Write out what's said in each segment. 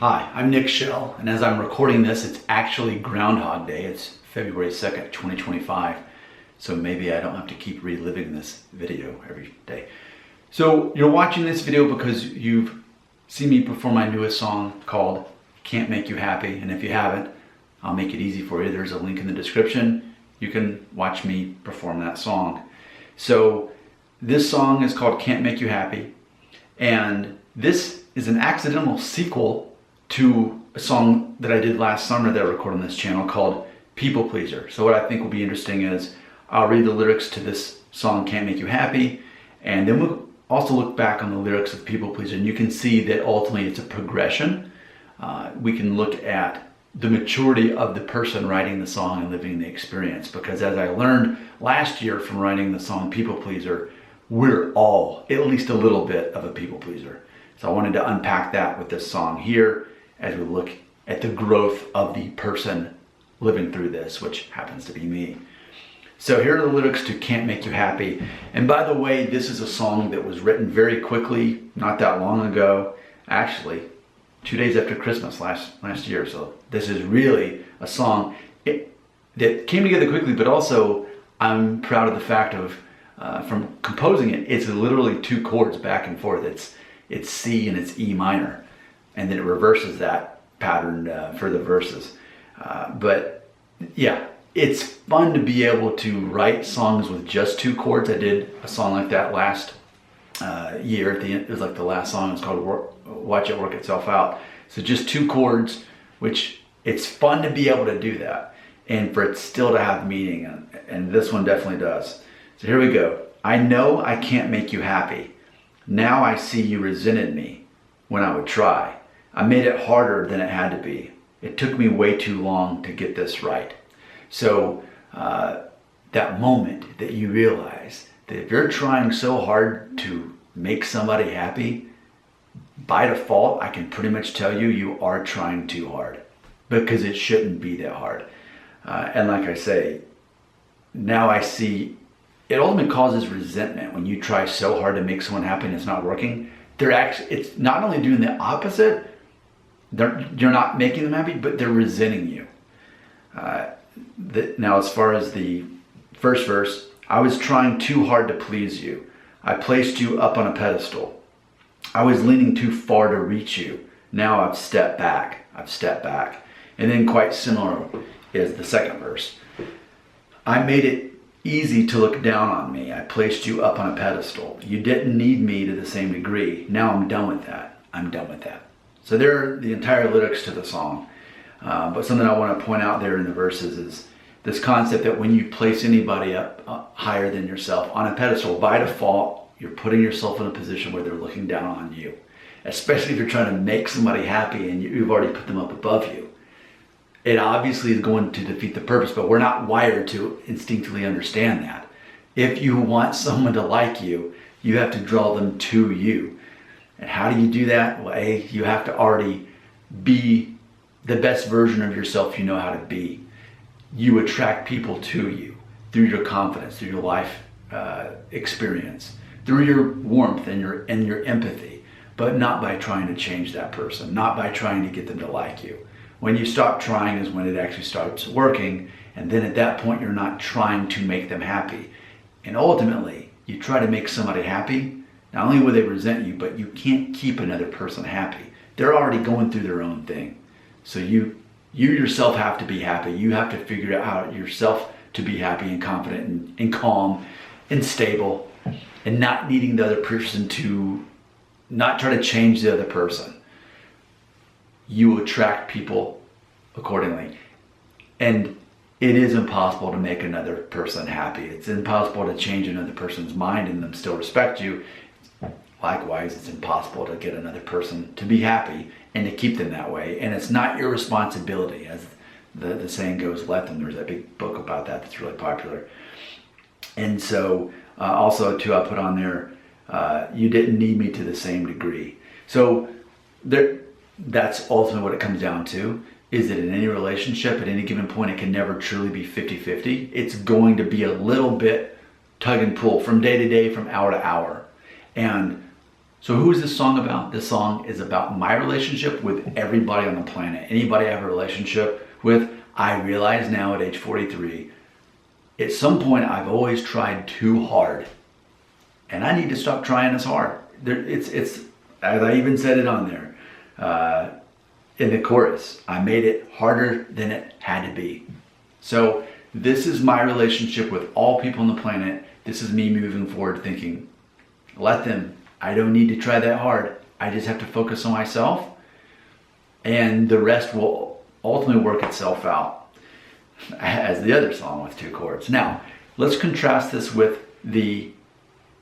Hi, I'm Nick Shell, and as I'm recording this, it's actually Groundhog Day. It's February 2nd, 2025, so maybe I don't have to keep reliving this video every day. So you're watching this video because you've seen me perform my newest song called Can't Make You Happy, and if you haven't, I'll make it easy for you. There's a link in the description. You can watch me perform that song. So this song is called Can't Make You Happy, and this is an accidental sequel to a song that I did last summer that I recorded on this channel called People Pleaser. So what I think will be interesting is I'll read the lyrics to this song Can't Make You Happy, and then we'll also look back on the lyrics of People Pleaser, and you can see that ultimately it's a progression. We can look at the maturity of the person writing the song and living the experience, because as I learned last year from writing the song People Pleaser, we're all at least a little bit of a people pleaser. So I wanted to unpack that with this song here as we look at the growth of the person living through this, which happens to be me. So here are the lyrics to Can't Make You Happy. And by the way, this is a song that was written very quickly, not that long ago, actually 2 days after Christmas last year. So this is really a song that came together quickly, but also I'm proud of the fact of from composing it, it's literally 2 chords back and forth. It's C and it's E minor, and then it reverses that pattern for the verses. But yeah, it's fun to be able to write songs with just 2 chords. I did a song like that last year. At the end, it was like the last song. It's called Watch It Work Itself Out. So just 2 chords, which it's fun to be able to do that and for it still to have meaning, and this one definitely does. So here we go. I know I can't make you happy. Now I see you resented me when I would try. I made it harder than it had to be. It took me way too long to get this right. So that moment that you realize that if you're trying so hard to make somebody happy, by default, I can pretty much tell you, you are trying too hard, because it shouldn't be that hard. And like I say, now I see it ultimately causes resentment when you try so hard to make someone happy and it's not working. It's not only doing the opposite, you're not making them happy, but they're resenting you. Now, as far as the first verse, I was trying too hard to please you. I placed you up on a pedestal. I was leaning too far to reach you. Now I've stepped back. And then quite similar is the second verse. I made it easy to look down on me. I placed you up on a pedestal. You didn't need me to the same degree. Now I'm done with that. So there are the entire lyrics to the song. But something I want to point out there in the verses is this concept that when you place anybody up higher than yourself on a pedestal, by default, you're putting yourself in a position where they're looking down on you. Especially if you're trying to make somebody happy and you've already put them up above you. It obviously is going to defeat the purpose, but we're not wired to instinctively understand that. If you want someone to like you, you have to draw them to you. And how do you do that? Well, you have to already be the best version of yourself you know how to be. You attract people to you through your confidence, through your life experience, through your warmth and your empathy, but not by trying to change that person, not by trying to get them to like you. When you stop trying is when it actually starts working, and then at that point you're not trying to make them happy. And ultimately, you try to make somebody happy, not only will they resent you, but you can't keep another person happy. They're already going through their own thing. So you yourself have to be happy. You have to figure out how yourself to be happy and confident and calm and stable, and not needing the other person to not try to change the other person. You attract people accordingly. And it is impossible to make another person happy. It's impossible to change another person's mind and them still respect you. Likewise, it's impossible to get another person to be happy and to keep them that way. And it's not your responsibility. As the saying goes, let them. There's that big book about that that's really popular. And so also too, I put on there, you didn't need me to the same degree. So that's ultimately what it comes down to, is that in any relationship, at any given point, it can never truly be 50-50. It's going to be a little bit tug and pull from day to day, from hour to hour. And So who is this song about? This song is about my relationship with everybody on the planet. Anybody I have a relationship with, I realize now at age 43, at some point I've always tried too hard. And I need to stop trying as hard. It's as I even said it on there, in the chorus, I made it harder than it had to be. So this is my relationship with all people on the planet. This is me moving forward thinking, let them. I don't need to try that hard. I just have to focus on myself, and the rest will ultimately work itself out, as the other song with 2 chords. Now, let's contrast this with the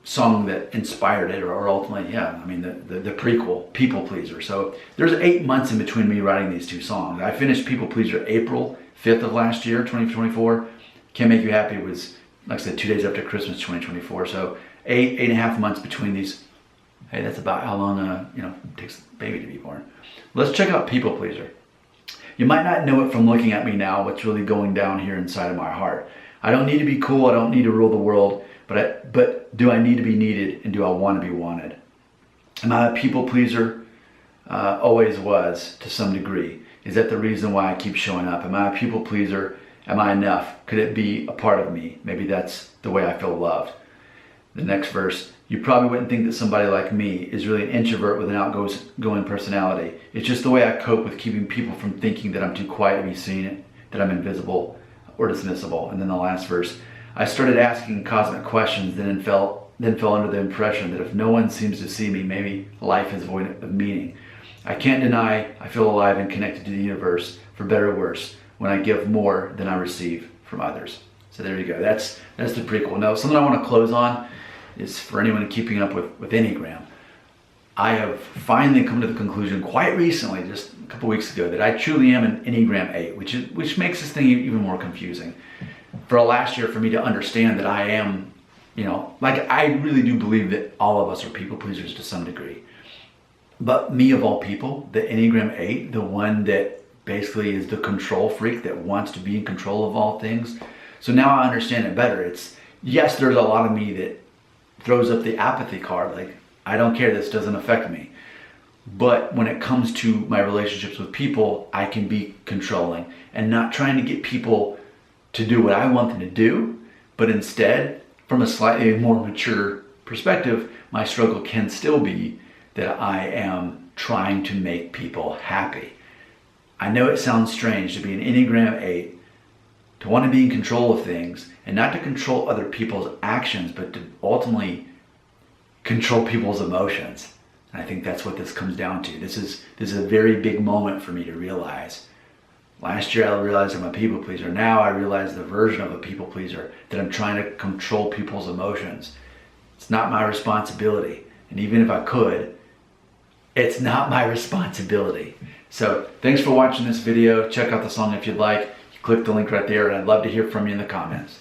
song that inspired it, or ultimately, the prequel, People Pleaser. So there's 8 months in between me writing these 2 songs. I finished People Pleaser April 5th of last year, 2024. Can't Make You Happy was, like I said, 2 days after Christmas 2024. So 8.5 months between these. Hey, that's about how long it takes a baby to be born. Let's check out People Pleaser. You might not know it from looking at me now, what's really going down here inside of my heart. I don't need to be cool, I don't need to rule the world, but do I need to be needed, and do I want to be wanted? Am I a people pleaser? Always was, to some degree. Is that the reason why I keep showing up? Am I a people pleaser? Am I enough? Could it be a part of me? Maybe that's the way I feel loved. The next verse, you probably wouldn't think that somebody like me is really an introvert with an outgoing personality. It's just the way I cope with keeping people from thinking that I'm too quiet to be seen, that I'm invisible or dismissible. And then the last verse, I started asking cosmic questions, then fell under the impression that if no one seems to see me, maybe life is void of meaning. I can't deny I feel alive and connected to the universe, for better or worse, when I give more than I receive from others. So there you go. That's the prequel. Now, something I want to close on is for anyone keeping up with Enneagram. I have finally come to the conclusion quite recently, just a couple weeks ago, that I truly am an Enneagram 8, which makes this thing even more confusing. For last year, for me to understand that I am, I really do believe that all of us are people pleasers to some degree. But me of all people, the Enneagram 8, the one that basically is the control freak that wants to be in control of all things. So now I understand it better. Yes, there's a lot of me that throws up the apathy card, like, I don't care, this doesn't affect me. But when it comes to my relationships with people, I can be controlling and not trying to get people to do what I want them to do, but instead, from a slightly more mature perspective, my struggle can still be that I am trying to make people happy. I know it sounds strange to be an Enneagram 8, to want to be in control of things, and not to control other people's actions, but to ultimately control people's emotions. And I think that's what this comes down to. This is a very big moment for me to realize. Last year I realized I'm a people pleaser. Now I realize the version of a people pleaser, that I'm trying to control people's emotions. It's not my responsibility. And even if I could, it's not my responsibility. So thanks for watching this video. Check out the song if you'd like. Click the link right there, and I'd love to hear from you in the comments.